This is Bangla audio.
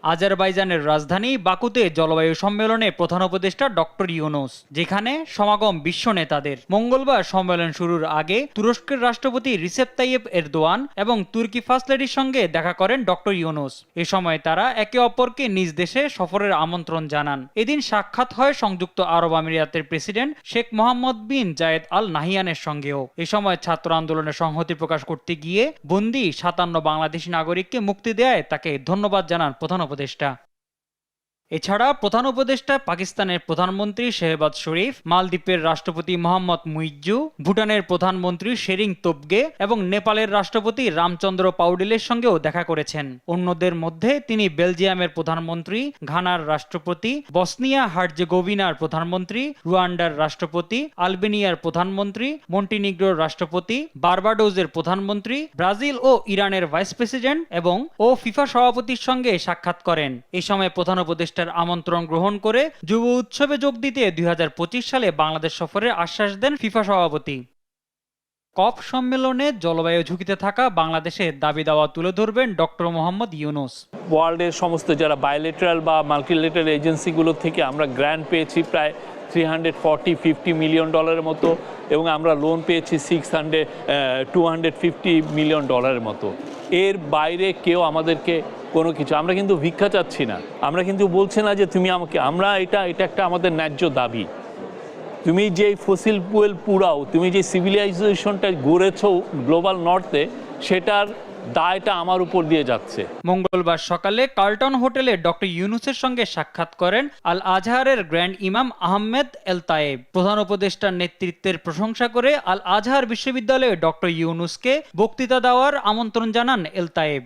আজারবাইজানের রাজধানী বাকুতে জলবায়ু সম্মেলনে প্রধান উপদেষ্টা ডক্টর ইউনূস, যেখানে সমাগম বিশ্ব নেতাদের। মঙ্গলবার সম্মেলন শুরুর আগে তুরস্কের রাষ্ট্রপতি রিসেপ তাইয়েপ এরদোয়ান এবং তুর্কি ফার্স্ট লেডির সঙ্গে দেখা করেন ডক্টর ইউনূস। এ সময় তারা একে অপরকে নিজ দেশে সফরের আমন্ত্রণ জানান। এদিন সাক্ষাৎ হয় সংযুক্ত আরব আমিরাতের প্রেসিডেন্ট শেখ মোহাম্মদ বিন জায়েদ আল নাহিয়ানের সঙ্গেও। এ সময় ছাত্র আন্দোলনে সংহতি প্রকাশ করতে গিয়ে বন্দী ৫৭ বাংলাদেশি নাগরিককে মুক্তি দেয় তাকে ধন্যবাদ জানান প্রধান উপদেষ্টা। এছাড়া প্রধান উপদেষ্টা পাকিস্তানের প্রধানমন্ত্রী শেহবাজ শরীফ, মালদ্বীপের রাষ্ট্রপতি মোহাম্মদ মুইজ্জু, ভুটানের প্রধানমন্ত্রী শেরিং তোবগে এবং নেপালের রাষ্ট্রপতি রামচন্দ্র পাউডিলের সঙ্গেও দেখা করেছেন। অন্যদের মধ্যে তিনি বেলজিয়ামের প্রধানমন্ত্রী, ঘানার রাষ্ট্রপতি, বসনিয়া হার্জেগোভিনার প্রধানমন্ত্রী, রুয়ান্ডার রাষ্ট্রপতি, আলবেনিয়ার প্রধানমন্ত্রী, মন্টিনিগ্রোর রাষ্ট্রপতি, বার্বাডোজের প্রধানমন্ত্রী, ব্রাজিল ও ইরানের ভাইস প্রেসিডেন্ট এবং ফিফা সভাপতির সঙ্গে সাক্ষাৎ করেন। এই সময় প্রধান উপদেষ্টা আমন্ত্রণ গ্রহণ করে যুব উৎসবে যোগ দিতে ২০২৫ সালে বাংলাদেশ সফরের আশ্বাস দেন ফিফা সভাপতি। কপ সম্মেলনে জলবায়ু ঝুঁকিতে থাকা বাংলাদেশের দাবি দাওয়া তুলে ধরবেন ডক্টর মোহাম্মদ ইউনূস। ওয়ার্ল্ডের সমস্ত যারা বায়োলেটারাল বা মাল্টিলেটারাল এজেন্সিগুলো থেকে আমরা গ্র্যান্ট পেয়েছি প্রায় $350 মিলিয়ন মতো, এবং আমরা লোন পেয়েছি $250 মিলিয়ন মতো। এর বাইরে কেউ আমাদেরকে কোনো কিছু, আমরা কিন্তু ভিক্ষা চাচ্ছি না, আমরা কিন্তু বলছি না যে তুমি আমাকে, এটা একটা আমাদের ন্যায্য দাবি। তুমি যে ফসিল ফুয়েল পুরাও, তুমি যে সিভিলাইজেশনটা গড়েছ গ্লোবাল নর্থে, সেটার দায়টা আমার উপর দিয়ে যাচ্ছে। মঙ্গলবার সকালে কার্লটন হোটেলে ডক্টর ইউনূসের সঙ্গে সাক্ষাৎ করেন আল আজহারের গ্র্যান্ড ইমাম আহমেদ এল তায়েব। প্রধান উপদেষ্টার নেতৃত্বের প্রশংসা করে আল আজহার বিশ্ববিদ্যালয়ে ডক্টর ইউনূসকে বক্তৃতা দেওয়ার আমন্ত্রণ জানান এল তায়েব।